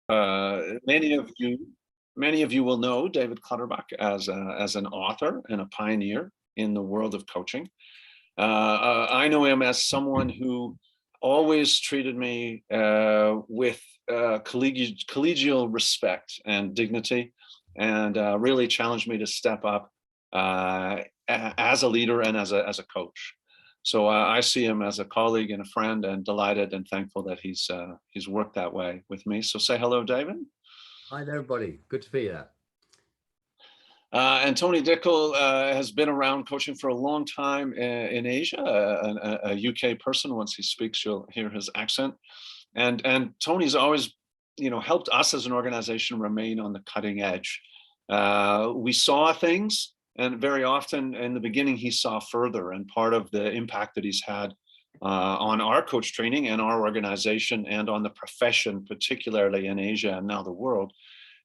Many of you will know David Clutterbuck as an author and a pioneer in the world of coaching. I know him as someone who always treated me with collegial respect and dignity, and really challenged me to step up as a leader and as a coach. So I see him as a colleague and a friend, and delighted and thankful that he's worked that way with me. So say hello, David. Hi there, everybody. Good to be here. And Tony Dickel has been around coaching for a long time in Asia, a UK person. Once he speaks, you'll hear his accent. And Tony's always, helped us as an organization remain on the cutting edge. We saw things, and very often in the beginning, he saw further. And part of the impact that he's had on our coach training and our organization and on the profession, particularly in Asia and now the world,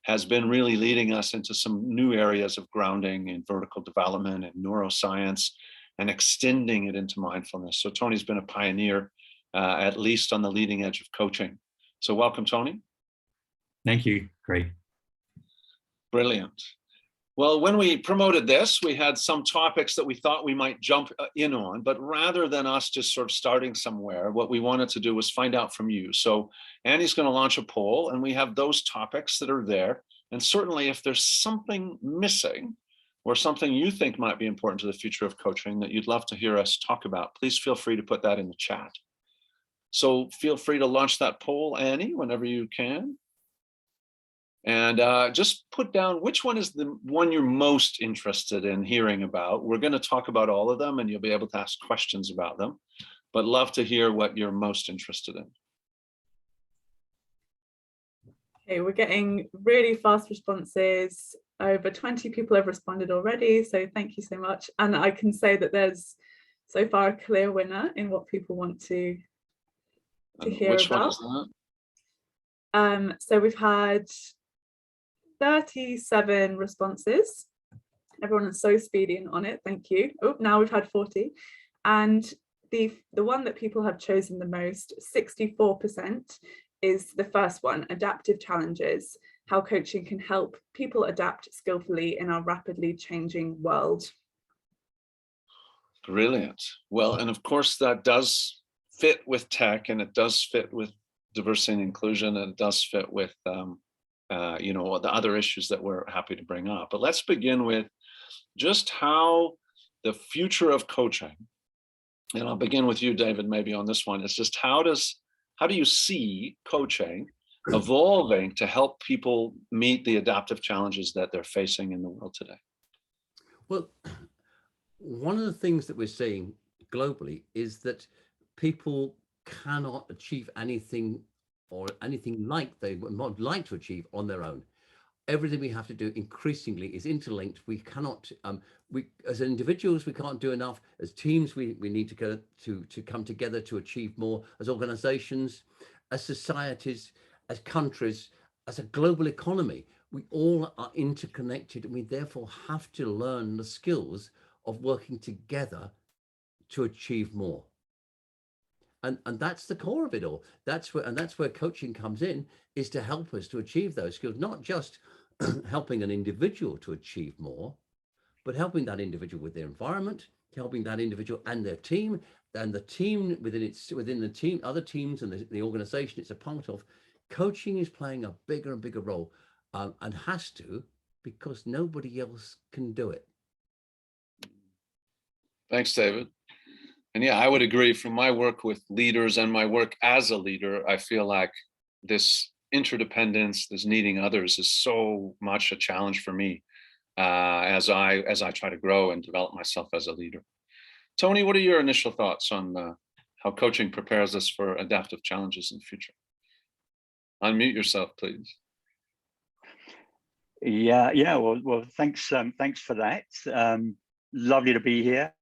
has been really leading us into some new areas of grounding in vertical development and neuroscience, and extending it into mindfulness. So Tony's been a pioneer, at least on the leading edge of coaching. So welcome, Tony. Thank you. Great. Brilliant. Well, when we promoted this, we had some topics that we thought we might jump in on, but rather than us just sort of starting somewhere, what we wanted to do was find out from you. So Annie's going to launch a poll, and we have those topics that are there. And certainly if there's something missing or something you think might be important to the future of coaching that you'd love to hear us talk about, please feel free to put that in the chat. So feel free to launch that poll, Annie, whenever you can. And just put down which one is the one you're most interested in hearing about. We're going to talk about all of them, and you'll be able to ask questions about them, but love to hear what you're most interested in. Okay, we're getting really fast responses. Over 20 people have responded already, so thank you so much. And I can say that there's so far a clear winner in what people want to hear which about. One is that? So we've had 37 responses. Everyone is so speedy and on it, thank you. Oh, now we've had 40. And the one that people have chosen the most, 64%, is the first one, adaptive challenges, how coaching can help people adapt skillfully in our rapidly changing world. Brilliant. Well, and of course that does fit with tech, and it does fit with diversity and inclusion, and it does fit with the other issues that we're happy to bring up. But let's begin with just how the future of coaching, and I'll begin with you, David, maybe on this one, is just how do you see coaching evolving to help people meet the adaptive challenges that they're facing in the world today? Well, one of the things that we're seeing globally is that people cannot achieve anything or anything like they would not like to achieve on their own. Everything we have to do increasingly is interlinked. We cannot, as individuals, we can't do enough. As teams, we need to go to come together to achieve more. As organizations, as societies, as countries, as a global economy, we all are interconnected, and we therefore have to learn the skills of working together to achieve more. And that's the core of it all. That's where coaching comes in, is to help us to achieve those skills, not just helping an individual to achieve more, but helping that individual with their environment, helping that individual and their team, and the team within the team, other teams, and the organization it's a part of. Coaching is playing a bigger and bigger role, and has to, because nobody else can do it. Thanks, David. And yeah, I would agree. From my work with leaders and my work as a leader, I feel like this interdependence, this needing others, is so much a challenge for me as I try to grow and develop myself as a leader. Tony, what are your initial thoughts on how coaching prepares us for adaptive challenges in the future? Unmute yourself, please. Yeah. Well, thanks for that. Lovely to be here.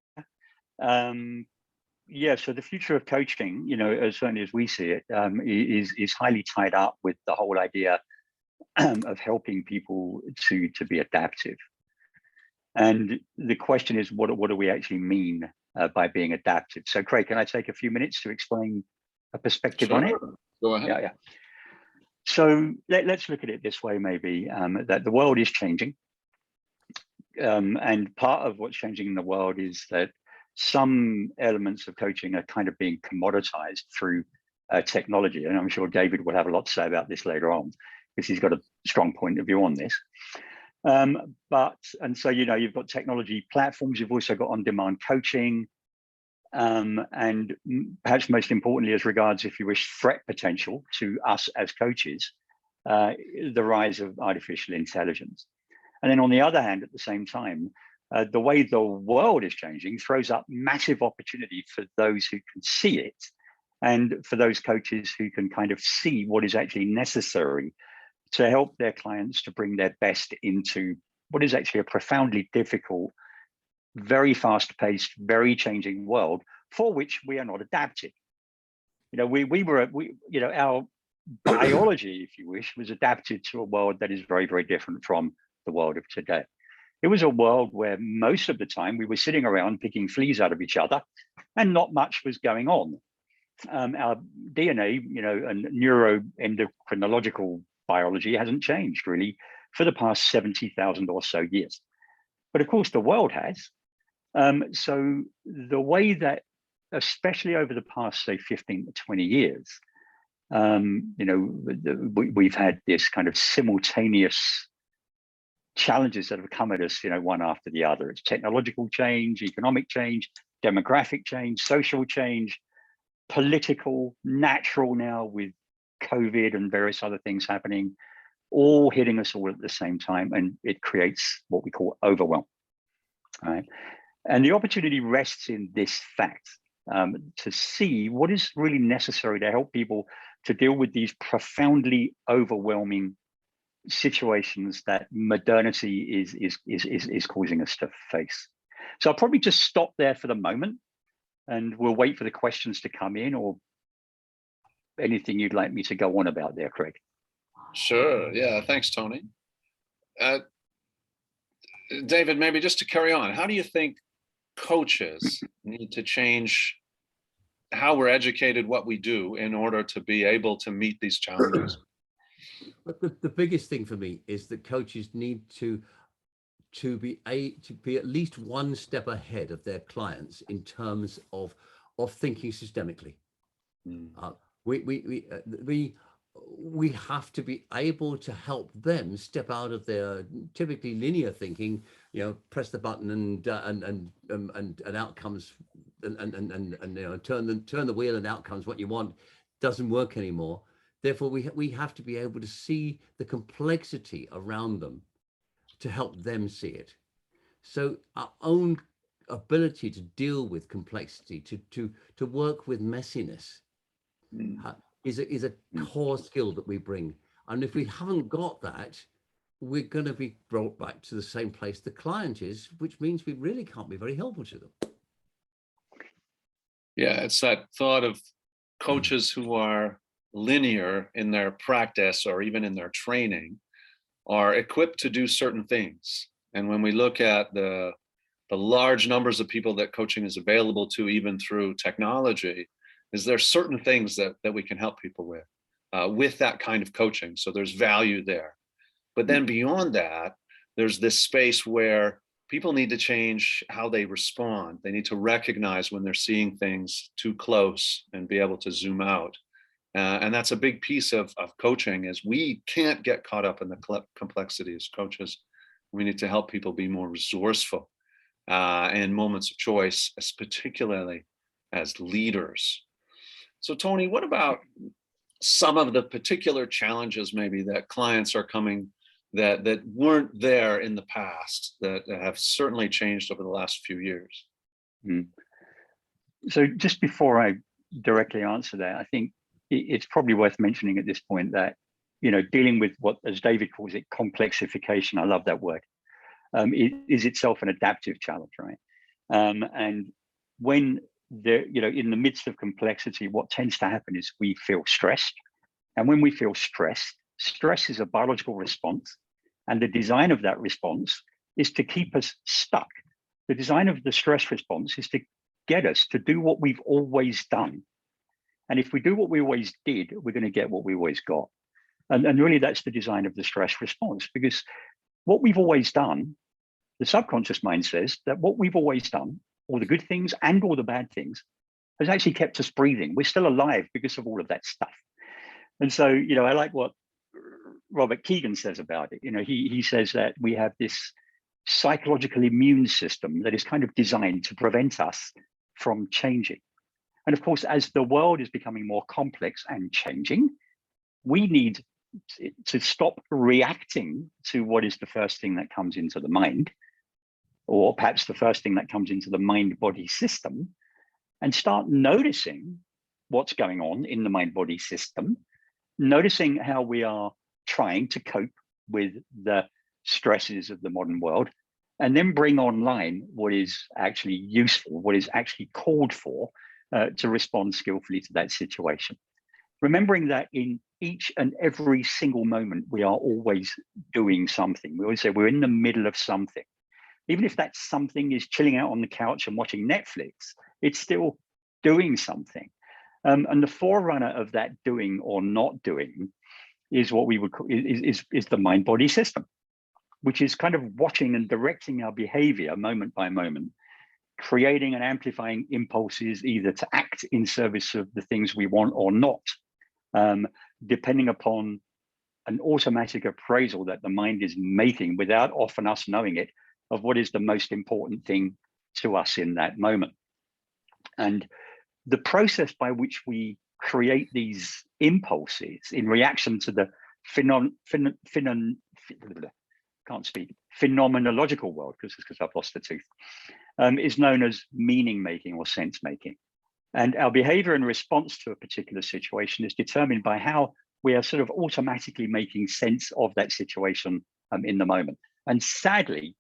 So the future of coaching, as certainly as we see it, is highly tied up with the whole idea of helping people to be adaptive. And the question is, what do we actually mean by being adaptive? So, Craig, can I take a few minutes to explain a perspective on it? Go ahead. Yeah. So let's look at it this way, maybe, that the world is changing. And part of what's changing in the world is that some elements of coaching are kind of being commoditized through technology. And I'm sure David will have a lot to say about this later on, because he's got a strong point of view on this. And so, you've got technology platforms, you've also got on-demand coaching, and perhaps most importantly, as regards, if you wish, threat potential to us as coaches, the rise of artificial intelligence. And then on the other hand, at the same time, the way the world is changing throws up massive opportunity for those who can see it, and for those coaches who can kind of see what is actually necessary to help their clients to bring their best into what is actually a profoundly difficult, very fast-paced, very changing world for which we are not adapted. Our biology, if you wish, was adapted to a world that is very, very different from the world of today. It was a world where most of the time we were sitting around picking fleas out of each other, and not much was going on. Our DNA, and neuroendocrinological biology hasn't changed really for the past 70,000 or so years. But of course, the world has. So the way that, especially over the past, say, 15 to 20 years, we've had this kind of simultaneous challenges that have come at us, one after the other. It's technological change, economic change, demographic change, social change, political, natural now with COVID and various other things happening, all hitting us all at the same time. And it creates what we call overwhelm. Right? And the opportunity rests in this fact, to see what is really necessary to help people to deal with these profoundly overwhelming situations that modernity is causing us to face. So I'll probably just stop there for the moment, and we'll wait for the questions to come in, or anything you'd like me to go on about there, Craig. Sure. Yeah. Thanks, Tony. David, maybe just to carry on, how do you think coaches need to change how we're educated, what we do, in order to be able to meet these challenges? But the biggest thing for me is that coaches need to be at least one step ahead of their clients in terms of thinking systemically. We have to be able to help them step out of their typically linear thinking. Press the button and outcomes, and turn the wheel and outcomes what you want doesn't work anymore. Therefore, we have to be able to see the complexity around them to help them see it. So our own ability to deal with complexity, to work with messiness, is a core skill that we bring. And if we haven't got that, we're going to be brought back to the same place the client is, which means we really can't be very helpful to them. Yeah, it's that thought of coaches who are linear in their practice or even in their training are equipped to do certain things. And when we look at the large numbers of people that coaching is available to, even through technology, is there certain things that we can help people with that kind of coaching. So there's value there. But then beyond that, there's this space where people need to change how they respond. They need to recognize when they're seeing things too close and be able to zoom out. And that's a big piece of coaching, is we can't get caught up in the complexity as coaches. We need to help people be more resourceful in moments of choice, particularly as leaders. So Tony, what about some of the particular challenges maybe that clients are coming that weren't there in the past, that have certainly changed over the last few years? So just before I directly answer that, I think it's probably worth mentioning at this point that, dealing with what, as David calls it, complexification, I love that word, is itself an adaptive challenge, right? And when in the midst of complexity, what tends to happen is we feel stressed. And when we feel stressed, stress is a biological response. And the design of that response is to keep us stuck. The design of the stress response is to get us to do what we've always done. And if we do what we always did, we're going to get what we always got. And really that's the design of the stress response, because what we've always done, the subconscious mind says that what we've always done, all the good things and all the bad things, has actually kept us breathing. We're still alive because of all of that stuff. And so, I like what Robert Keegan says about it. He says that we have this psychological immune system that is kind of designed to prevent us from changing. And of course, as the world is becoming more complex and changing, we need to stop reacting to what is the first thing that comes into the mind, or perhaps the first thing that comes into the mind-body system, and start noticing what's going on in the mind-body system, noticing how we are trying to cope with the stresses of the modern world, and then bring online what is actually useful, what is actually called for to respond skillfully to that situation. Remembering that in each and every single moment, we are always doing something. We always say we're in the middle of something. Even if that something is chilling out on the couch and watching Netflix, it's still doing something. And the forerunner of that doing or not doing is what we would call is the mind-body system, which is kind of watching and directing our behavior moment by moment, creating and amplifying impulses either to act in service of the things we want or not, depending upon an automatic appraisal that the mind is making without often us knowing it, of what is the most important thing to us in that moment. And the process by which we create these impulses in reaction to the phenomenological world, because I've lost the tooth, is known as meaning making or sense making. And our behavior in response to a particular situation is determined by how we are sort of automatically making sense of that situation in the moment. And sadly,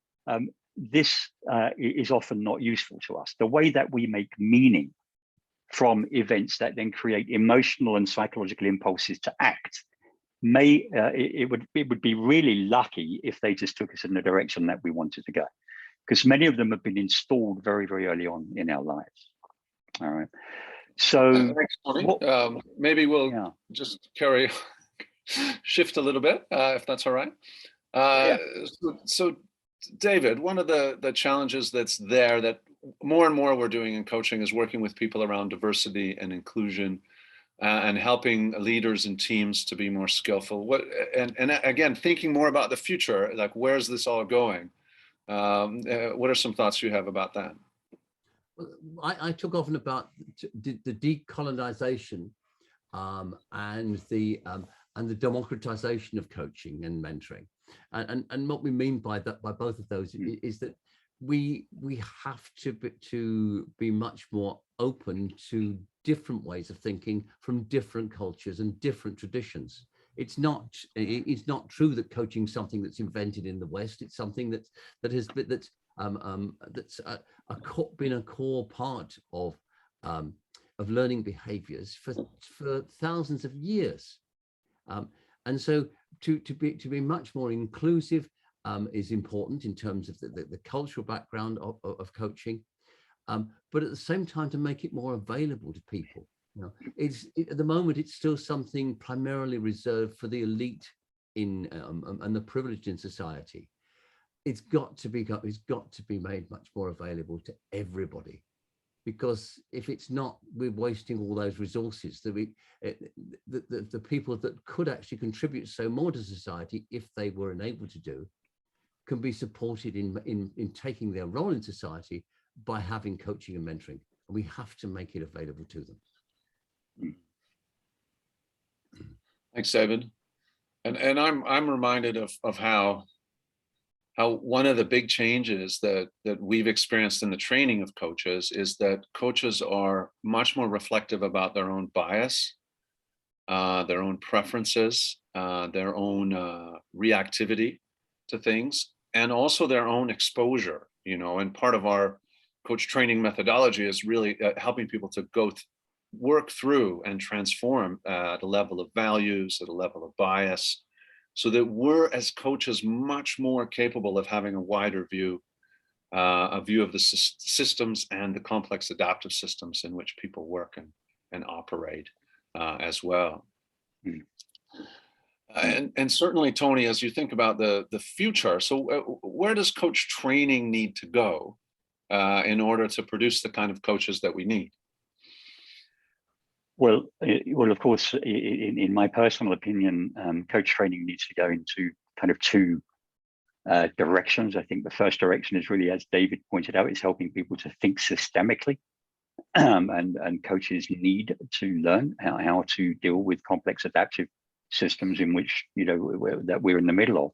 this is often not useful to us. The way that we make meaning from events that then create emotional and psychological impulses to act it would be really lucky if they just took us in the direction that we wanted to go, because many of them have been installed very, very early on in our lives. All right. So thanks, Tony. Maybe we'll just shift a little bit, if that's all right. So David, one of the challenges that's there that more and more we're doing in coaching is working with people around diversity and inclusion, and helping leaders and teams to be more skillful. And again, thinking more about the future, like where's this all going? What are some thoughts you have about that? Well, I talk often about the decolonization and the democratization of coaching and mentoring, and what we mean by that, by both of those, is that we have to be much more open to different ways of thinking from different cultures and different traditions. It's not true that coaching is something that's invented in the West. It's something that's been a core part of learning behaviors for thousands of years. And so to be much more inclusive is important in terms of the cultural background of coaching, but at the same time to make it more available to people. At the moment it's still something primarily reserved for the elite and the privileged in society. It's got to be made much more available to everybody, because if it's not, we're wasting all those resources that the people that could actually contribute so more to society, if they were enabled to do, can be supported in taking their role in society by having coaching and mentoring. And we have to make it available to them. Thanks, David. And I'm reminded of how one of the big changes that we've experienced in the training of coaches is that coaches are much more reflective about their own bias, their own preferences, their own reactivity to things, and also their own exposure, and part of our coach training methodology is really helping people to work through and transform at a level of values, at a level of bias, so that we're as coaches much more capable of having a wider view, a view of the systems and the complex adaptive systems in which people work and operate as well. And certainly, Tony, as you think about the future, so where does coach training need to go in order to produce the kind of coaches that we need? Well, of course, in my personal opinion, coach training needs to go into kind of two directions. I think the first direction is really, as David pointed out, is helping people to think systemically. And coaches need to learn how to deal with complex adaptive systems in which, that we're in the middle of.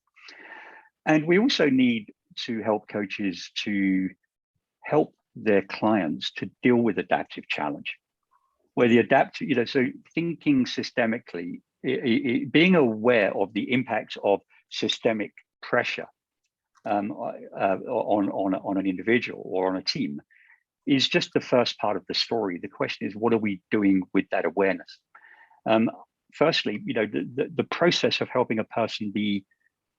And we also need to help coaches to help their clients to deal with adaptive challenge, where the adaptive, so thinking systemically, being aware of the impact of systemic pressure on an individual or on a team is just the first part of the story. The question is, what are we doing with that awareness? Firstly, the process of helping a person be,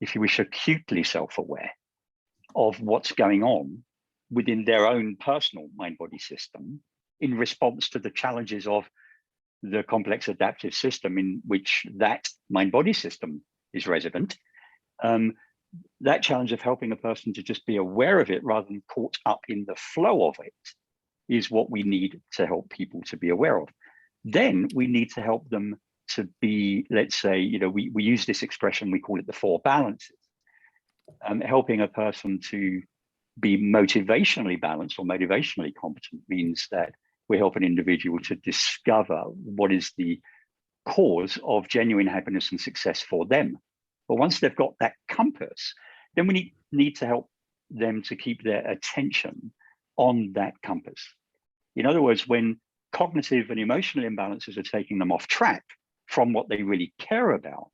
if you wish, acutely self-aware of what's going on within their own personal mind-body system in response to the challenges of the complex adaptive system in which that mind-body system is resident. That challenge of helping a person to just be aware of it rather than caught up in the flow of it is what we need to help people to be aware of. Then we need to help them to be, let's say, we use this expression, we call it the four balances. Helping a person to be motivationally balanced or motivationally competent means that we help an individual to discover what is the cause of genuine happiness and success for them. But once they've got that compass, then we need to help them to keep their attention on that compass. In other words, when cognitive and emotional imbalances are taking them off track from what they really care about,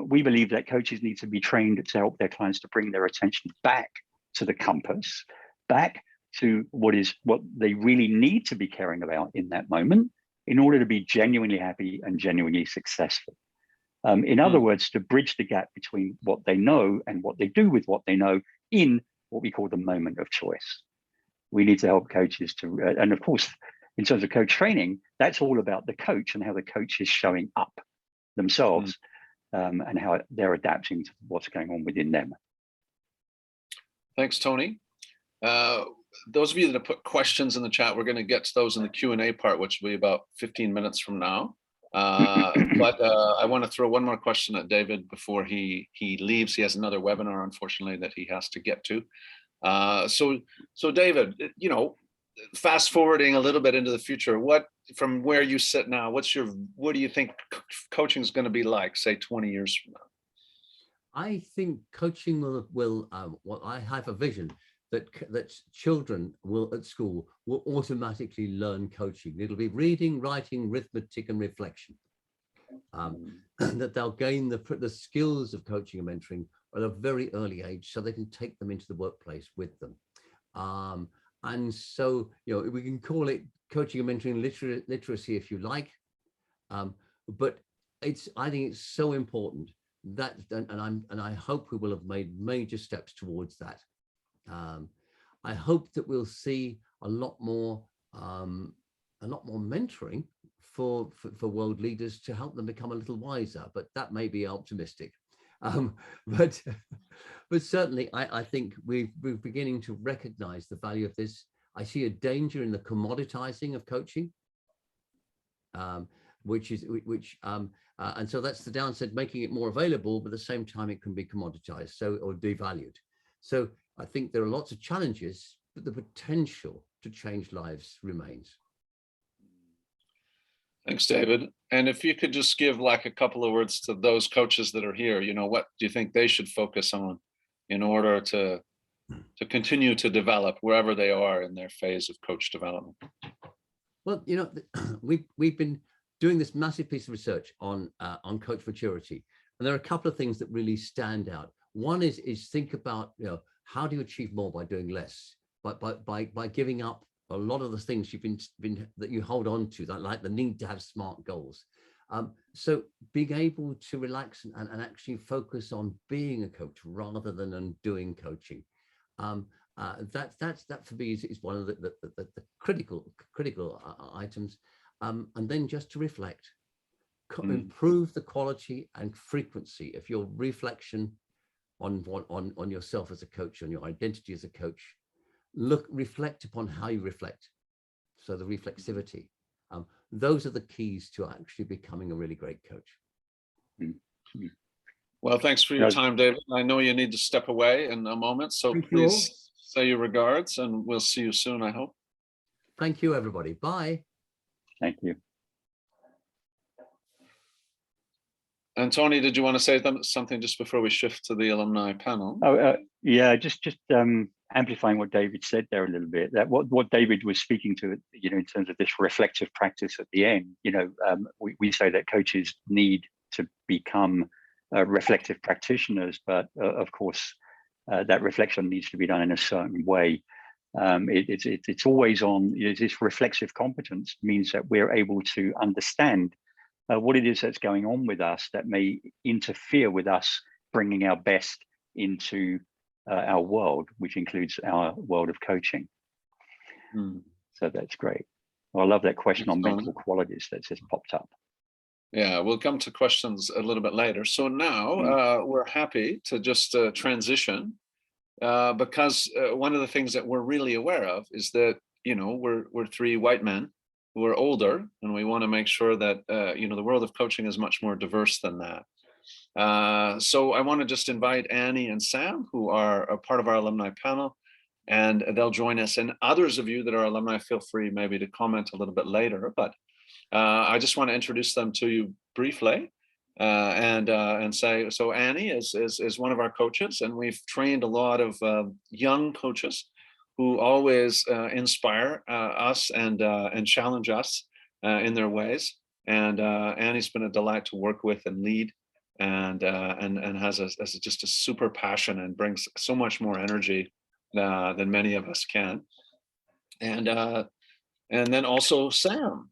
we believe that coaches need to be trained to help their clients to bring their attention back to the compass, back to what they really need to be caring about in that moment in order to be genuinely happy and genuinely successful. In other words, to bridge the gap between what they know and what they do with what they know in what we call the moment of choice. We need to help coaches to, and of course, in terms of coach training, that's all about the coach and how the coach is showing up themselves and how they're adapting to what's going on within them. Thanks, Tony. Those of you that have put questions in the chat, we're going to get to those in the Q&A part, which will be about 15 minutes from now. But I want to throw one more question at David before he leaves. He has another webinar, unfortunately, that he has to get to. So David, fast forwarding a little bit into the future, from where you sit now, what do you think coaching is going to be like, say, 20 years from now? I think coaching will I have a vision that children at school will automatically learn coaching. It'll be reading, writing, arithmetic, and reflection. That they'll gain the skills of coaching and mentoring at a very early age, so they can take them into the workplace with them. And so, we can call it coaching and mentoring literacy if you like, but I think it's so important that, and I hope we will have made major steps towards that. I hope that we'll see a lot more mentoring for world leaders to help them become a little wiser, but that may be optimistic. But certainly I think we're beginning to recognize the value of this. I see a danger in the commoditizing of coaching, and so that's the downside, making it more available, but at the same time it can be commoditized, or devalued. So I think there are lots of challenges, but the potential to change lives remains. Thanks, David. And if you could just give like a couple of words to those coaches that are here, what do you think they should focus on in order to continue to develop wherever they are in their phase of coach development? Well, we've been doing this massive piece of research on coach maturity, and there are a couple of things that really stand out. One is think about how do you achieve more by doing less, by giving up a lot of the things you've been that you hold on to, like the need to have SMART goals. So being able to relax and actually focus on being a coach rather than on doing coaching. That for me is one of the critical items. And then just to reflect, improve the quality and frequency of your reflection on yourself as a coach, on your identity as a coach. Reflect upon how you reflect. So the reflexivity, those are the keys to actually becoming a really great coach. Well, thanks for your time, David. I know you need to step away in a moment, so please say your regards, and we'll see you soon, I hope. Thank you, everybody. Bye. Thank you. And Tony, did you want to say something just before we shift to the alumni panel? Oh, yeah, just amplifying what David said there a little bit. That what David was speaking to, you know, in terms of this reflective practice at the end. You know, we say that coaches need to become reflective practitioners, but of course, that reflection needs to be done in a certain way. It's always on. This reflexive competence means that we're able to understand what it is that's going on with us that may interfere with us bringing our best into our world, which includes our world of coaching. So that's great. Well, I love that question on mental qualities that's just popped up. Yeah, we'll come to questions a little bit later. So now we're happy to just transition because one of the things that we're really aware of is that, you know, we're three white men who are older, and we want to make sure that, you know, the world of coaching is much more diverse than that. So I want to just invite Annie and Sam, who are a part of our alumni panel, and they'll join us. And others of you that are alumni, feel free maybe to comment a little bit later, but I just want to introduce them to you briefly and say, so Annie is one of our coaches, and we've trained a lot of young coaches who always inspire us and challenge us in their ways. And Annie's been a delight to work with and lead, and has just a super passion and brings so much more energy than many of us can. And then also Sam.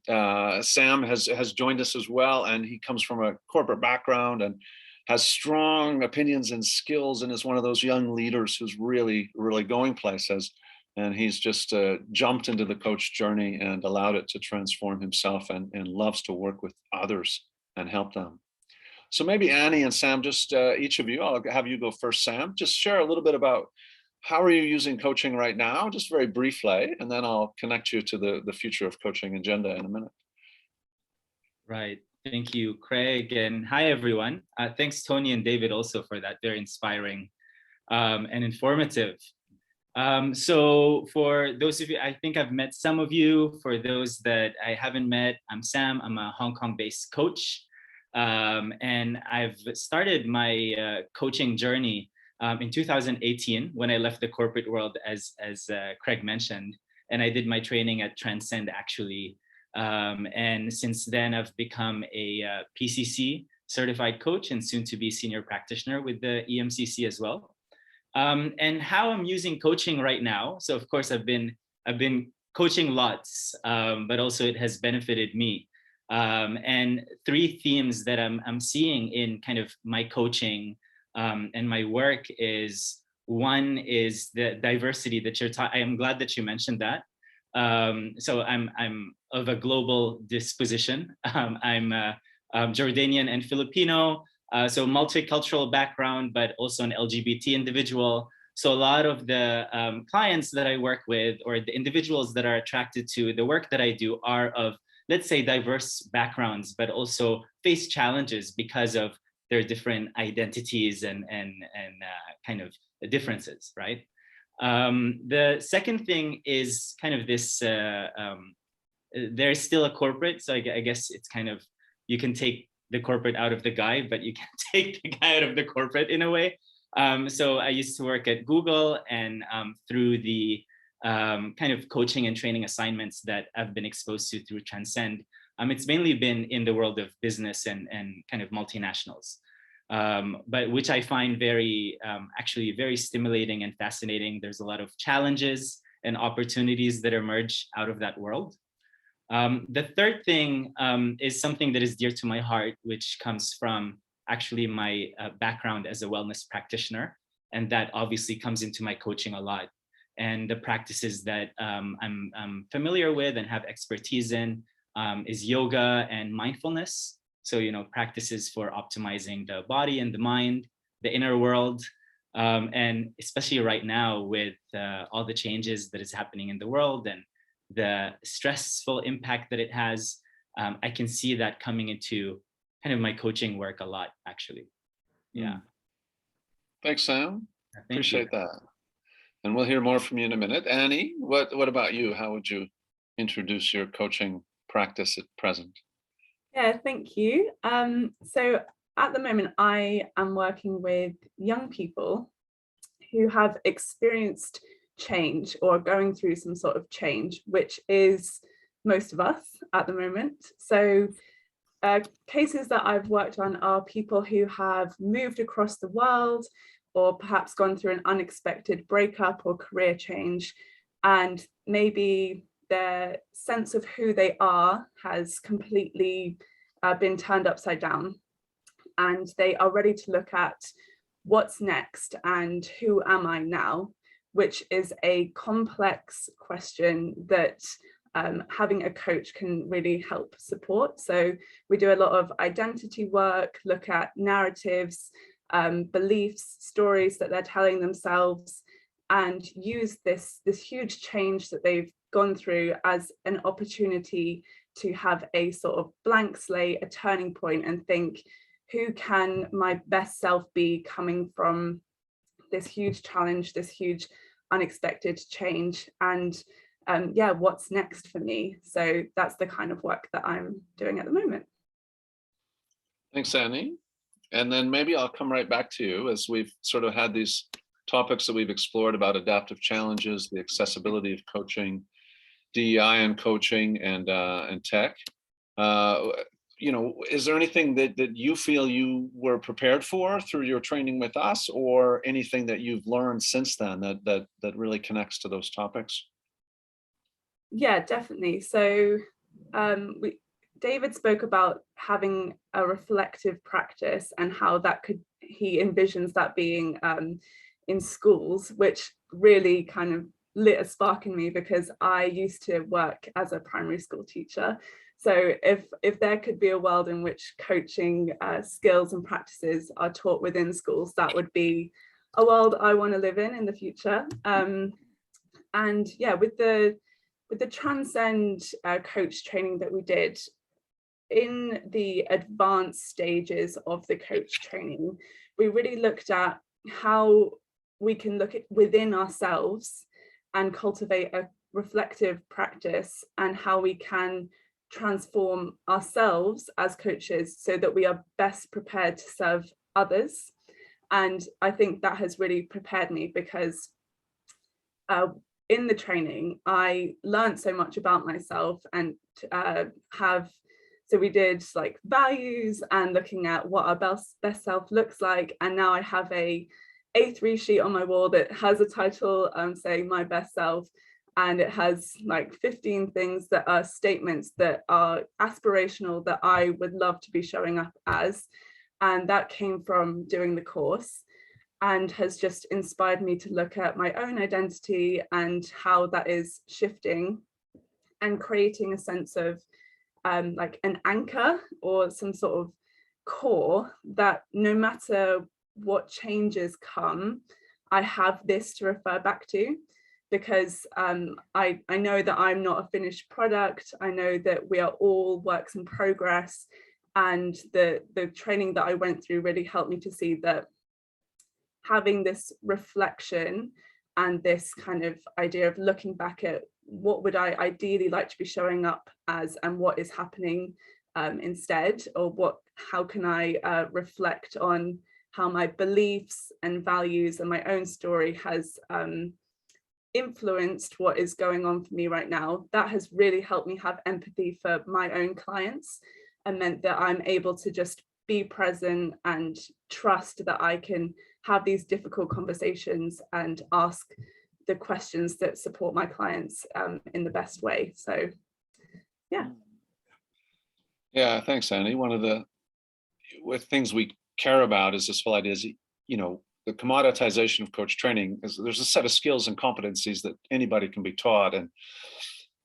Sam has joined us as well, and he comes from a corporate background and has strong opinions and skills, and is one of those young leaders who's really, really going places. And he's just jumped into the coach journey and allowed it to transform himself, and loves to work with others and help them. So maybe Annie and Sam, just each of you, I'll have you go first, Sam. Just share a little bit about how are you using coaching right now, just very briefly, and then I'll connect you to the future of coaching agenda in a minute. Right. Thank you, Craig. And hi, everyone. Thanks, Tony and David, also for that very inspiring and informative. So for those of you, I think I've met some of you. For those that I haven't met, I'm Sam. I'm a Hong Kong-based coach. And I've started my coaching journey in 2018 when I left the corporate world, as Craig mentioned. And I did my training at Transcend, actually. And since then, I've become a PCC certified coach and soon to be senior practitioner with the EMCC as well. And how I'm using coaching right now. So of course, I've been coaching lots, but also it has benefited me. And three themes that I'm seeing in kind of my coaching and my work is, one is the diversity that you're talking. I am glad that you mentioned that. So I'm of a global disposition. I'm Jordanian and Filipino, so multicultural background, but also an LGBT individual. So a lot of the clients that I work with, or the individuals that are attracted to the work that I do, are of, let's say, diverse backgrounds, but also face challenges because of their different identities and kind of differences, right? The second thing is kind of this, there's still a corporate, so I guess it's kind of, you can take the corporate out of the guy, but you can't take the guy out of the corporate in a way. So I used to work at Google, and through the kind of coaching and training assignments that I've been exposed to through Transcend, it's mainly been in the world of business and kind of multinationals, but which I find very, actually very stimulating and fascinating. There's a lot of challenges and opportunities that emerge out of that world. The third thing is something that is dear to my heart, which comes from actually my background as a wellness practitioner. And that obviously comes into my coaching a lot. And the practices that I'm familiar with and have expertise in is yoga and mindfulness. So, practices for optimizing the body and the mind, the inner world. And especially right now with all the changes that is happening in the world and the stressful impact that it has, I can see that coming into kind of my coaching work a lot, actually. Yeah. Thanks, Sam. Thank Appreciate you. that. And we'll hear more from you in a minute. Annie, what about you? How would you introduce your coaching practice at present? Yeah, thank you. So at the moment, I am working with young people who have experienced change or going through some sort of change, which is most of us at the moment. So cases that I've worked on are people who have moved across the world or perhaps gone through an unexpected breakup or career change, and maybe their sense of who they are has completely been turned upside down, and they are ready to look at what's next and who am I now, which is a complex question that having a coach can really help support. So we do a lot of identity work, look at narratives, beliefs, stories that they're telling themselves, and use this huge change that they've gone through as an opportunity to have a sort of blank slate, a turning point, and think, who can my best self be coming from this huge challenge, this huge unexpected change, and yeah, what's next for me? So that's the kind of work that I'm doing at the moment. Thanks, Annie. And then maybe I'll come right back to you, as we've sort of had these topics that we've explored about adaptive challenges, the accessibility of coaching, DEI and coaching, and tech. Is there anything that you feel you were prepared for through your training with us, or anything that you've learned since then that really connects to those topics? Yeah, definitely. So David spoke about having a reflective practice and how that he envisions that being in schools, which really kind of lit a spark in me, because I used to work as a primary school teacher. So if there could be a world in which coaching skills and practices are taught within schools, that would be a world I want to live in the future. And yeah, with the Transcend coach training that we did, in the advanced stages of the coach training, we really looked at how we can look at within ourselves and cultivate a reflective practice, and how we can transform ourselves as coaches so that we are best prepared to serve others. And I think that has really prepared me, because in the training, I learned so much about myself, and so we did like values and looking at what our best self looks like. And now I have a A3 sheet on my wall that has a title saying my best self. And it has like 15 things that are statements that are aspirational that I would love to be showing up as. And that came from doing the course, and has just inspired me to look at my own identity and how that is shifting, and creating a sense of like an anchor or some sort of core that no matter what changes come, I have this to refer back to. Because I know that I'm not a finished product. I know that we are all works in progress, and the training that I went through really helped me to see that having this reflection and this kind of idea of looking back at what would I ideally like to be showing up as, and what is happening instead, or how can I reflect on how my beliefs and values and my own story has influenced what is going on for me right now. That has really helped me have empathy for my own clients, and meant that I'm able to just be present and trust that I can have these difficult conversations and ask the questions that support my clients in the best way. So yeah. Yeah, thanks, Annie. One of the things we care about is this whole idea is, the commoditization of coach training is there's a set of skills and competencies that anybody can be taught,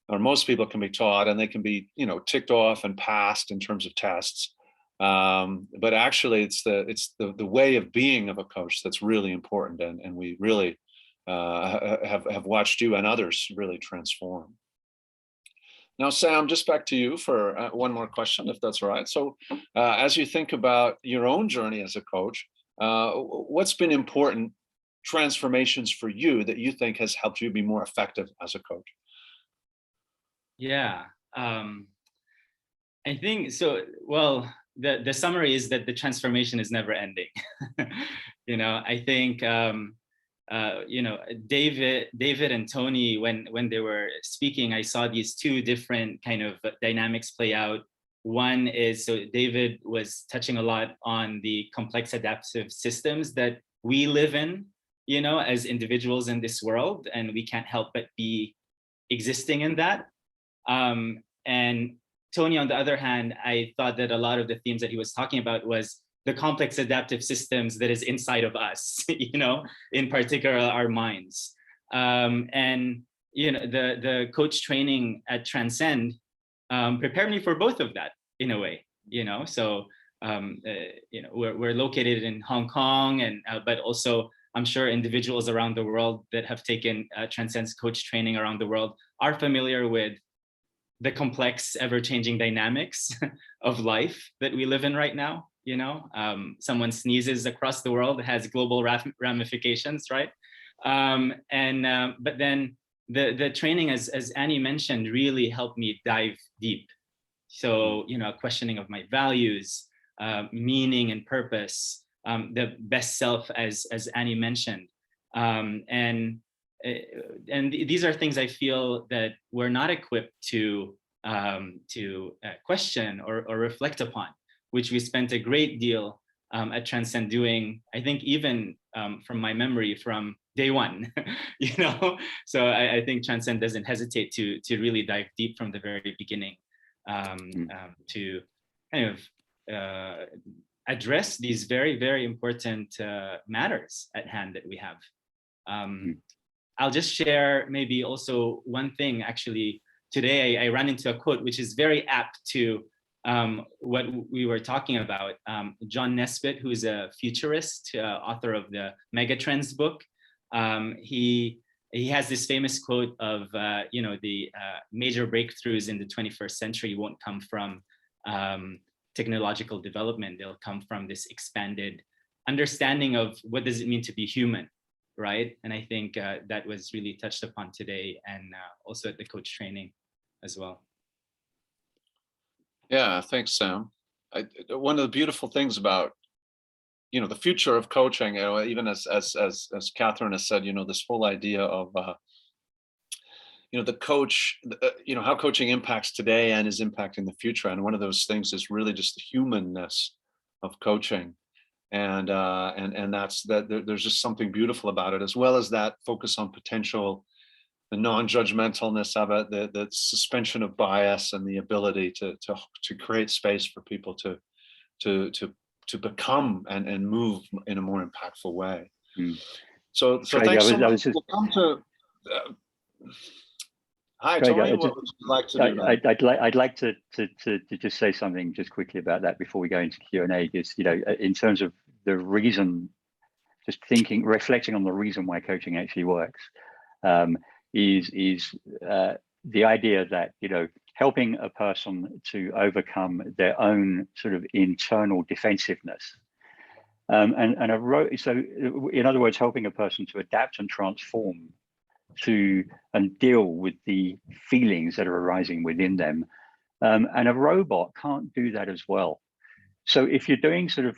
or most people can be taught, and they can be, ticked off and passed in terms of tests. But actually, it's the way of being of a coach that's really important, and we really have watched you and others really transform. Now, Sam, just back to you for one more question, if that's all right. So as you think about your own journey as a coach, what's been important transformations for you that you think has helped you be more effective as a coach? Yeah, I think so. Well, the summary is that the transformation is never ending. I think David and Tony, when they were speaking, I saw these two different kind of dynamics play out. One is, so David was touching a lot on the complex adaptive systems that we live in, as individuals in this world, and we can't help but be existing in that. And Tony, on the other hand, I thought that a lot of the themes that he was talking about was the complex adaptive systems that is inside of us, in particular our minds. And the coach training at Transcend prepared me for both of that in a way. So we're located in Hong Kong, and but also I'm sure individuals around the world that have taken Transcend's coach training around the world are familiar with the complex, ever-changing dynamics of life that we live in right now. Someone sneezes across the world has global ramifications, right? But then the training, as Annie mentioned, really helped me dive deep. So, questioning of my values, meaning and purpose, the best self, as Annie mentioned, and these are things I feel that we're not equipped to question or reflect upon, which we spent a great deal at Transcend doing, I think, even from my memory from day one, So I think Transcend doesn't hesitate to really dive deep from the very beginning to kind of address these very, very important matters at hand that we have. I'll just share maybe also one thing. Actually, today I ran into a quote which is very apt to what we were talking about. John Nesbitt, who is a futurist, author of the Megatrends book, he has this famous quote of, the major breakthroughs in the 21st century won't come from technological development. They'll come from this expanded understanding of what does it mean to be human. Right. And I think that was really touched upon today, and also at the coach training as well. Yeah, thanks, Sam. One of the beautiful things about, the future of coaching, even as Catherine has said, this whole idea of, the coach, how coaching impacts today and is impacting the future. And one of those things is really just the humanness of coaching. And that's that. There's just something beautiful about it, as well as that focus on potential, the non-judgmentalness of it, the suspension of bias, and the ability to create space for people to become and move in a more impactful way. So thanks so much. We'll come to. Hi, Craig, Tony. What would you like to do? I'd like to just say something just quickly about that before we go into Q&A. Just in terms of the reason, just reflecting on the reason why coaching actually works, is the idea that helping a person to overcome their own sort of internal defensiveness, so in other words, helping a person to adapt and transform and deal with the feelings that are arising within them. And a robot can't do that as well. So if you're doing sort of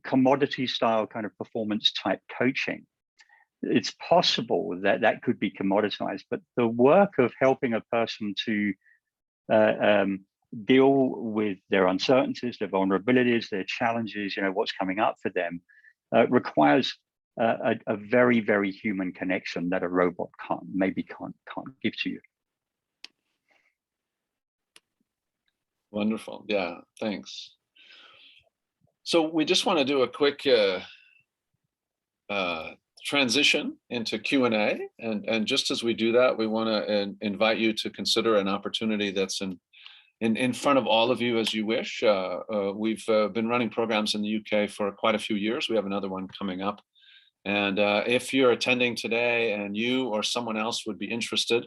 commodity style kind of performance type coaching, it's possible that could be commoditized, but the work of helping a person to deal with their uncertainties, their vulnerabilities, their challenges, what's coming up for them, requires a very, very human connection that a robot can't give to you. Wonderful. Yeah, thanks. So we just want to do a quick transition into Q&A, and just as we do that, we want to invite you to consider an opportunity that's in front of all of you as you wish. We've been running programs in the UK for quite a few years. We have another one coming up. And if you're attending today and you or someone else would be interested,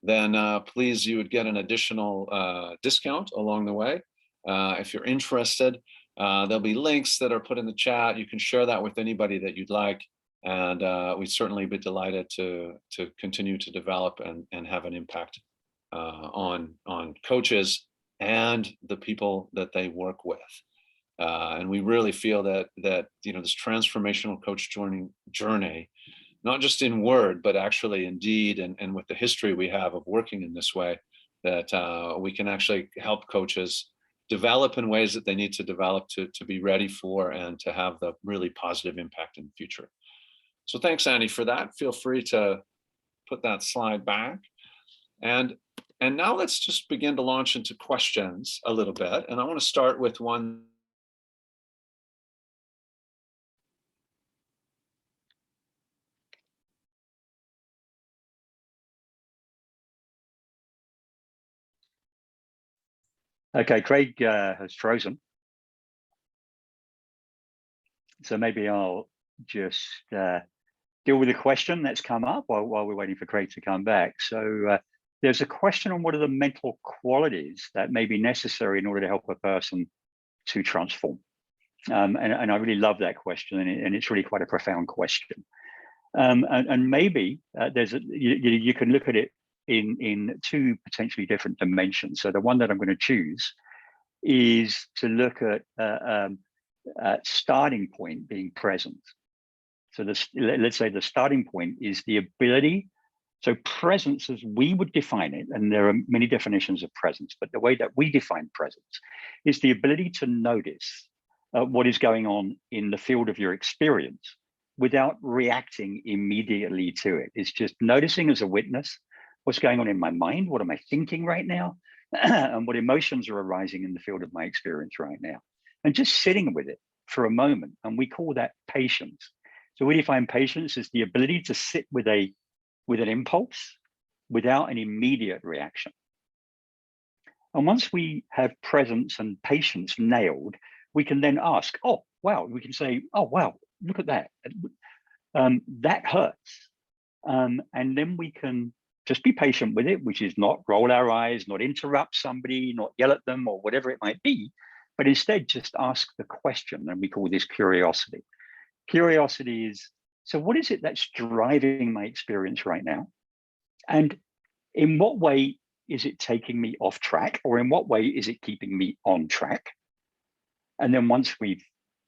then please, you would get an additional discount along the way. If you're interested, there'll be links that are put in the chat. You can share that with anybody that you'd like. And we'd certainly be delighted to continue to develop and have an impact on coaches and the people that they work with. And we really feel that this transformational coach journey, not just in word, but actually in deed, and with the history we have of working in this way, that we can actually help coaches develop in ways that they need to develop to be ready for and to have the really positive impact in the future. So thanks, Annie, for that. Feel free to put that slide back. And now let's just begin to launch into questions a little bit. And I want to start with one. Okay, Craig has frozen. So maybe I'll just deal with a question that's come up while we're waiting for Craig to come back. So there's a question on what are the mental qualities that may be necessary in order to help a person to transform. And I really love that question, and it's really quite a profound question. And maybe you can look at it in two potentially different dimensions. So the one that I'm going to choose is to look at starting point being present. So let's say the starting point is the ability. So presence, as we would define it, and there are many definitions of presence, but the way that we define presence is the ability to notice what is going on in the field of your experience without reacting immediately to it. It's just noticing as a witness what's going on in my mind, what am I thinking right now, and what emotions are arising in the field of my experience right now, and just sitting with it for a moment. And we call that patience. So we define patience as the ability to sit with an impulse without an immediate reaction. And once we have presence and patience nailed, we can then ask, oh, wow, we can say, oh, wow, look at that. That hurts. And then we can just be patient with it, which is not roll our eyes, not interrupt somebody, not yell at them or whatever it might be, but instead just ask the question. And we call this curiosity. Curiosity is, so what is it that's driving my experience right now? And in what way is it taking me off track, or in what way is it keeping me on track? And then once we've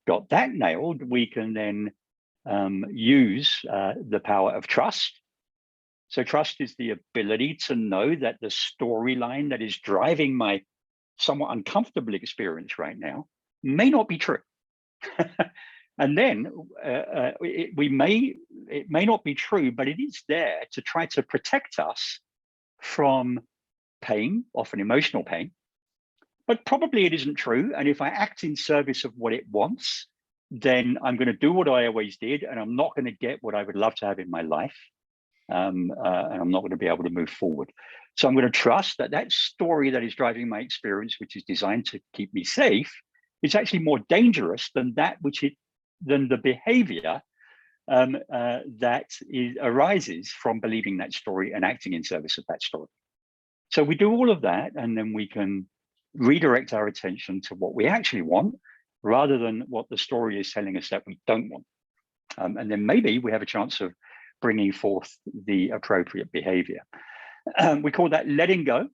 got that nailed, we can then use the power of trust. So trust is the ability to know that the storyline that is driving my somewhat uncomfortable experience right now may not be true. And then it may not be true, but it is there to try to protect us from pain, often emotional pain. But probably it isn't true. And if I act in service of what it wants, then I'm going to do what I always did, and I'm not going to get what I would love to have in my life. And I'm not going to be able to move forward. So I'm going to trust that that story that is driving my experience, which is designed to keep me safe, is actually more dangerous than than the behavior that arises from believing that story and acting in service of that story. So we do all of that, and then we can redirect our attention to what we actually want, rather than what the story is telling us that we don't want. And then maybe we have a chance of bringing forth the appropriate behavior. We call that letting go,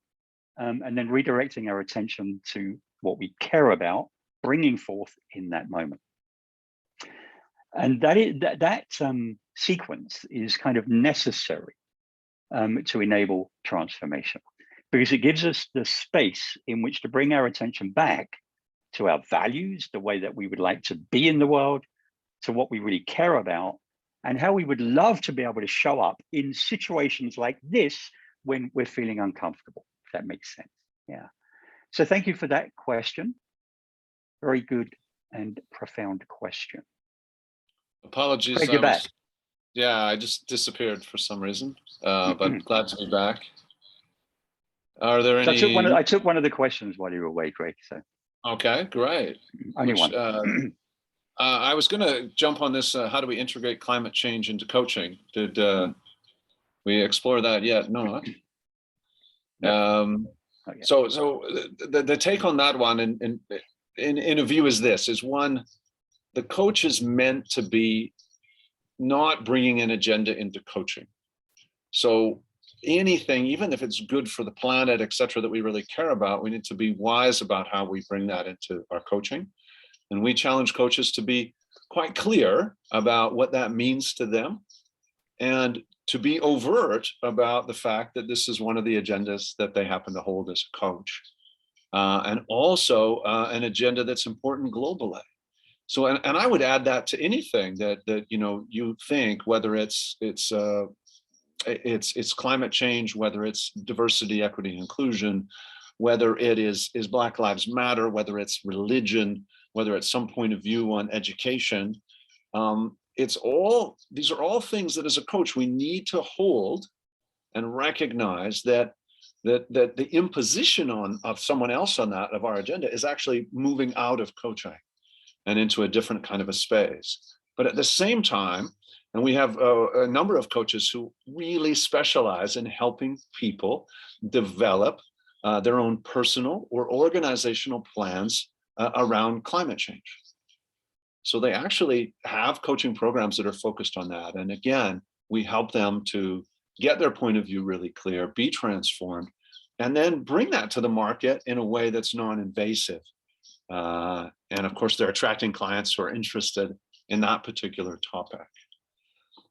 and then redirecting our attention to what we care about, bringing forth in that moment. And that sequence is kind of necessary to enable transformation, because it gives us the space in which to bring our attention back to our values, the way that we would like to be in the world, to what we really care about, and how we would love to be able to show up in situations like this when we're feeling uncomfortable, if that makes sense. Yeah. So thank you for that question. Very good and profound question. Apologies. Craig, you're back. Yeah, I just disappeared for some reason, but glad to be back. Are there So any? I took one of the questions while you were away, Greg. So Okay, great. only Which, one. I was going to jump on this. How do we integrate climate change into coaching? Did we explore that yet? Not. So the take on that one in a view is this: is one, the coach is meant to be not bringing an agenda into coaching. So anything, even if it's good for the planet, et cetera, that we really care about, we need to be wise about how we bring that into our coaching. And we challenge coaches to be quite clear about what that means to them, and to be overt about the fact that this is one of the agendas that they happen to hold as a coach, and also an agenda that's important globally. So, and I would add that to anything that you think, whether it's climate change, whether it's diversity, equity, and inclusion, whether it is Black Lives Matter, whether it's religion, whether it's some point of view on education. These are all things that as a coach we need to hold and recognize that the imposition of someone else on that, of our agenda, is actually moving out of coaching and into a different kind of a space. But at the same time, and we have a number of coaches who really specialize in helping people develop their own personal or organizational plans around climate change. So they actually have coaching programs that are focused on that. And again, we help them to get their point of view really clear, be transformed, and then bring that to the market in a way that's non-invasive. And of course, they're attracting clients who are interested in that particular topic.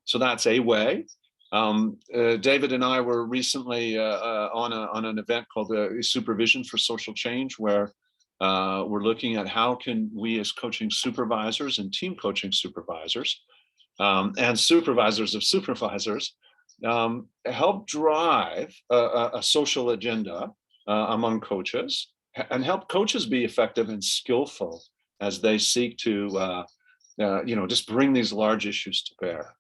So that's a way. David and I were recently on an event called Supervision for Social Change, where we're looking at how can we as coaching supervisors and team coaching supervisors and supervisors of supervisors help drive a social agenda among coaches, and help coaches be effective and skillful as they seek to just bring these large issues to bear.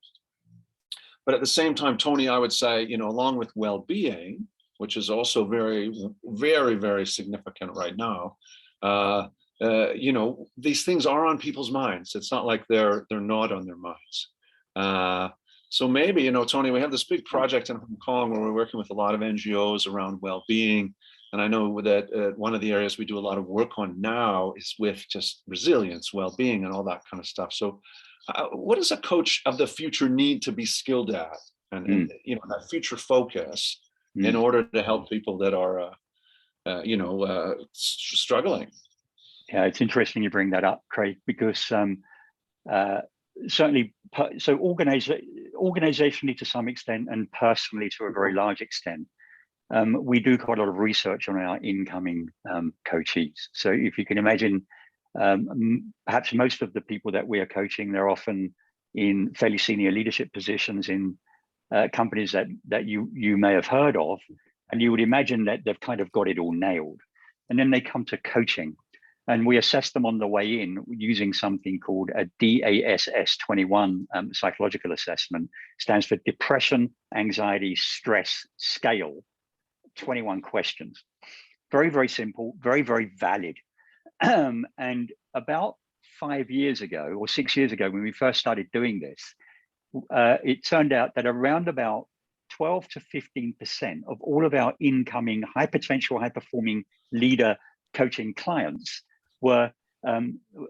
But at the same time, Tony, I would say, along with well-being, which is also very, very, very significant right now, these things are on people's minds. It's not like they're not on their minds. So maybe, Tony, we have this big project in Hong Kong where we're working with a lot of NGOs around well-being. And I know that one of the areas we do a lot of work on now is with just resilience, well-being, and all that kind of stuff. So what does a coach of the future need to be skilled at, and that future focus in order to help people that are, struggling? Yeah, it's interesting you bring that up, Craig, because certainly, so organizationally to some extent, and personally to a very large extent, we do quite a lot of research on our incoming coachees. So if you can imagine, perhaps most of the people that we are coaching, they're often in fairly senior leadership positions in companies that you may have heard of, and you would imagine that they've kind of got it all nailed. And then they come to coaching, and we assess them on the way in using something called a DASS 21 psychological assessment. Stands for Depression, Anxiety, Stress Scale. 21 questions. Very, very simple, very, very valid. And about 5 years ago or 6 years ago, when we first started doing this, it turned out that around about 12 to 15% of all of our incoming high potential, high performing leader coaching clients were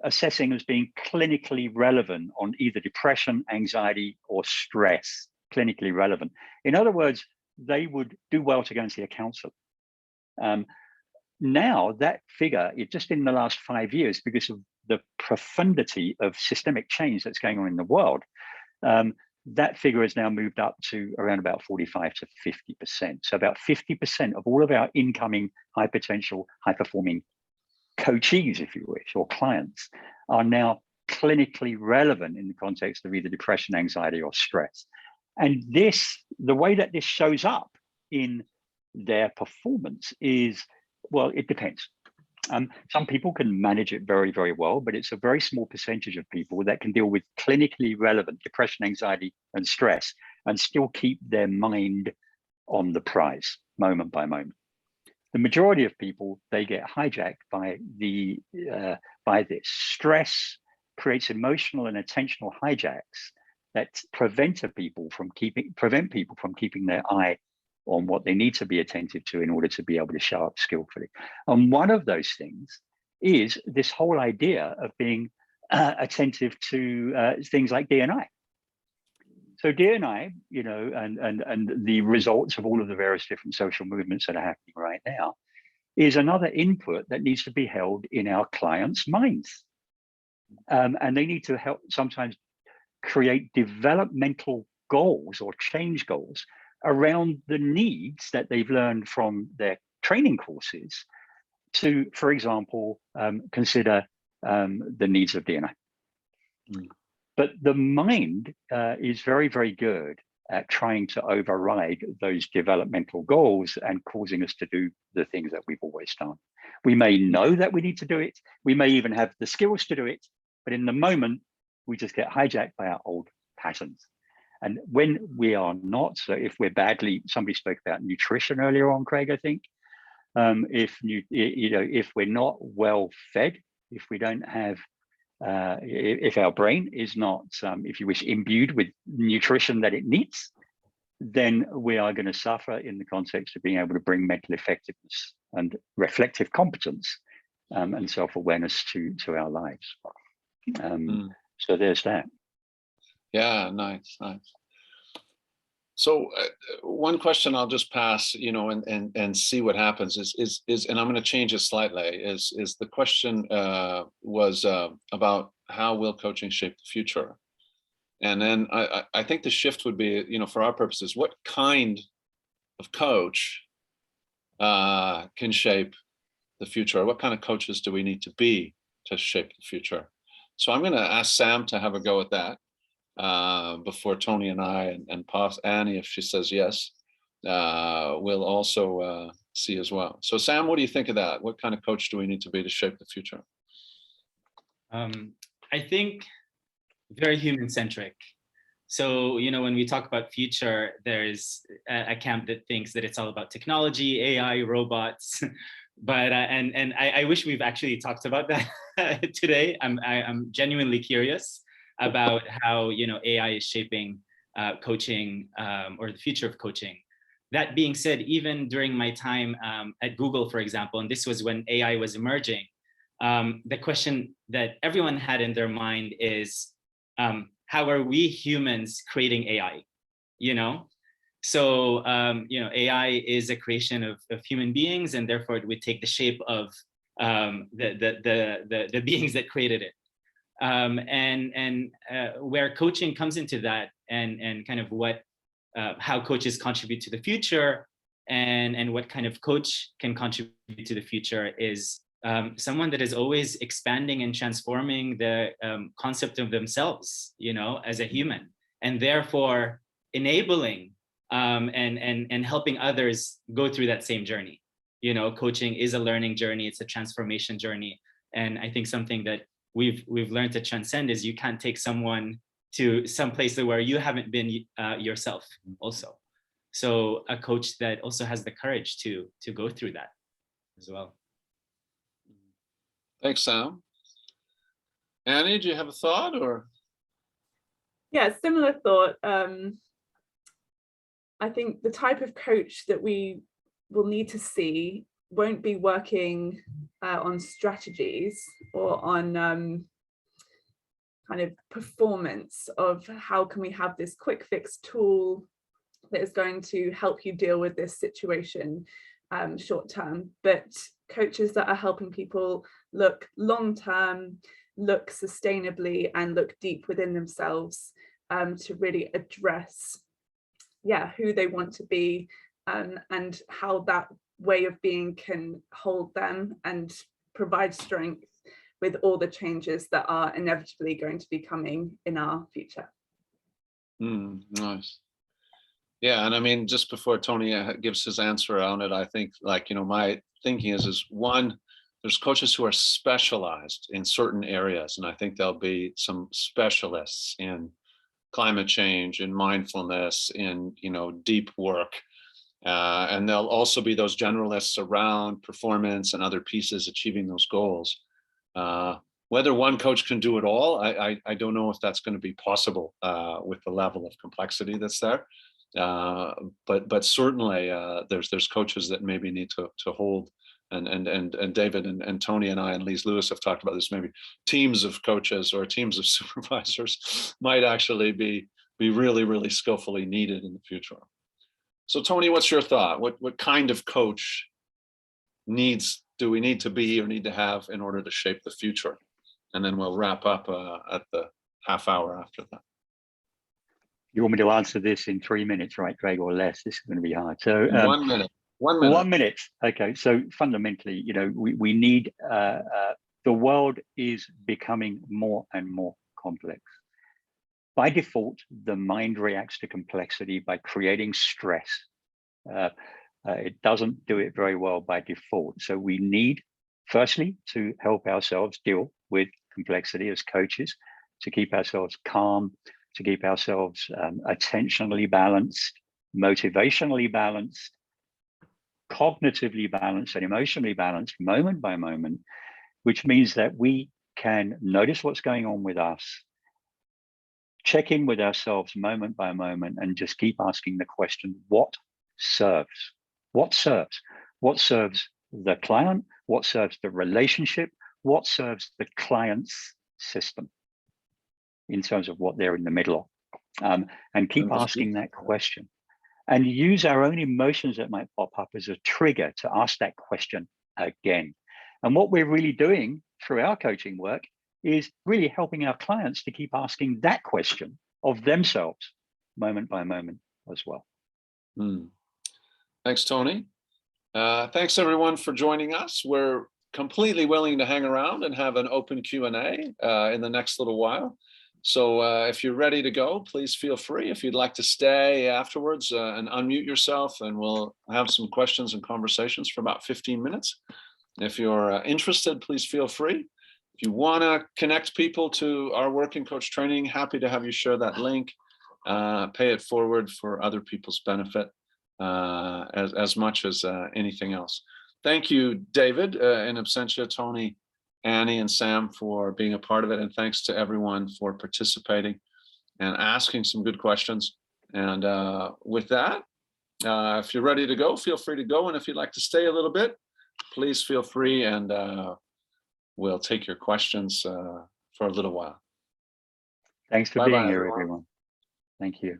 assessing as being clinically relevant on either depression, anxiety, or stress, clinically relevant. In other words, they would do well to go and see a counselor. Now that figure, just in the last 5 years, because of the profundity of systemic change that's going on in the world, that figure has now moved up to around about 45 to 50%. So about 50% of all of our incoming high potential, high performing coachees, if you wish, or clients, are now clinically relevant in the context of either depression, anxiety, or stress. And the way that this shows up in their performance is, well, it depends. Some people can manage it very, very well, but it's a very small percentage of people that can deal with clinically relevant depression, anxiety, and stress and still keep their mind on the prize moment by moment. the majority of people, they get hijacked by this. Stress creates emotional and attentional hijacks that prevent people from keeping their eye on what they need to be attentive to in order to be able to show up skillfully. And one of those things is this whole idea of being attentive to things like D&I. So D&I, and the results of all of the various different social movements that are happening right now is another input that needs to be held in our clients' minds. And they need to help sometimes create developmental goals or change goals around the needs that they've learned from their training courses to, for example, consider the needs of D&I. But the mind is very, very good at trying to override those developmental goals and causing us to do the things that we've always done. We may know that we need to do it. We may even have the skills to do it, but in the moment, we just get hijacked by our old patterns. And when we are not, so if we're somebody spoke about nutrition earlier on, Craig, I think, if we're not well fed, if we don't have, if our brain is not, if you wish, imbued with nutrition that it needs, then we are going to suffer in the context of being able to bring mental effectiveness and reflective competence and self-awareness to our lives. So there's that. Yeah, nice. So one question I'll just pass, and see what happens is, and I'm going to change it slightly. Is the question was about how will coaching shape the future, and then I think the shift would be, for our purposes, what kind of coach can shape the future? What kind of coaches do we need to be to shape the future? So I'm going to ask Sam to have a go at that before Tony and I and Annie, if she says yes, we'll also see as well. So Sam, what do you think of that? What kind of coach do we need to be to shape the future? I think very human-centric. So, when we talk about future, there's a camp that thinks that it's all about technology, AI, robots. But and I wish we've actually talked about that today. I'm genuinely curious about how AI is shaping coaching or the future of coaching. That being said, even during my time at Google, for example, and this was when AI was emerging, the question that everyone had in their mind is, how are we humans creating AI? So AI is a creation of human beings, and therefore it would take the shape of the beings that created it. And where coaching comes into that, and kind of how coaches contribute to the future, and what kind of coach can contribute to the future is someone that is always expanding and transforming the concept of themselves, as a human, and therefore enabling and helping others go through that same journey. Coaching is a learning journey, it's a transformation journey, and I think something that we've learned to Transcend is you can't take someone to some place where you haven't been yourself also. So a coach that also has the courage to go through that as well. Thanks, Sam. Annie, do you have a thought or? Yeah, similar thought. I think the type of coach that we will need to see won't be working on strategies or on kind of performance of how can we have this quick fix tool that is going to help you deal with this situation short term, but coaches that are helping people look long term, look sustainably, and look deep within themselves to really address who they want to be and how that way of being can hold them and provide strength with all the changes that are inevitably going to be coming in our future. Nice. Yeah, and I mean, just before Tony gives his answer on it, I think, my thinking is one, there's coaches who are specialized in certain areas, and I think there'll be some specialists in climate change, in mindfulness, in deep work, And there'll also be those generalists around performance and other pieces achieving those goals. Whether one coach can do it all, I don't know if that's going to be possible with the level of complexity that's there. But certainly there's coaches that maybe need to hold, and David and Tony and I and Lise Lewis have talked about this, maybe teams of coaches or teams of supervisors might actually be really skillfully needed in the future. So Tony, what's your thought? What kind of coach do we need to be or need to have in order to shape the future? And then we'll wrap up at the half hour after that. You want me to answer this in 3 minutes, right, Greg, or less? This is going to be hard. So 1 minute. 1 minute. 1 minute. Okay. So fundamentally, we need, the world is becoming more and more complex. By default, the mind reacts to complexity by creating stress. It doesn't do it very well by default. So we need, firstly, to help ourselves deal with complexity as coaches, to keep ourselves calm, to keep ourselves attentionally balanced, motivationally balanced, cognitively balanced, and emotionally balanced moment by moment, which means that we can notice what's going on with us, check in with ourselves moment by moment, and just keep asking the question, what serves? What serves? What serves the client? What serves the relationship? What serves the client's system in terms of what they're in the middle of? And keep asking that question. And use our own emotions that might pop up as a trigger to ask that question again. And what we're really doing through our coaching work is really helping our clients to keep asking that question of themselves moment by moment as well. Thanks, Tony. Thanks everyone for joining us. We're completely willing to hang around and have an open Q&A in the next little while. So if you're ready to go, please feel free. If you'd like to stay afterwards and unmute yourself, and we'll have some questions and conversations for about 15 minutes. If you're interested, please feel free. If you want to connect people to our working coach training, happy to have you share that link, pay it forward for other people's benefit as much as anything else. Thank you, David, in absentia, Tony, Annie, and Sam for being a part of it. And thanks to everyone for participating and asking some good questions. And with that, if you're ready to go, feel free to go. And if you'd like to stay a little bit, please feel free, and we'll take your questions for a little while. Thanks for being here, everyone. Thank you.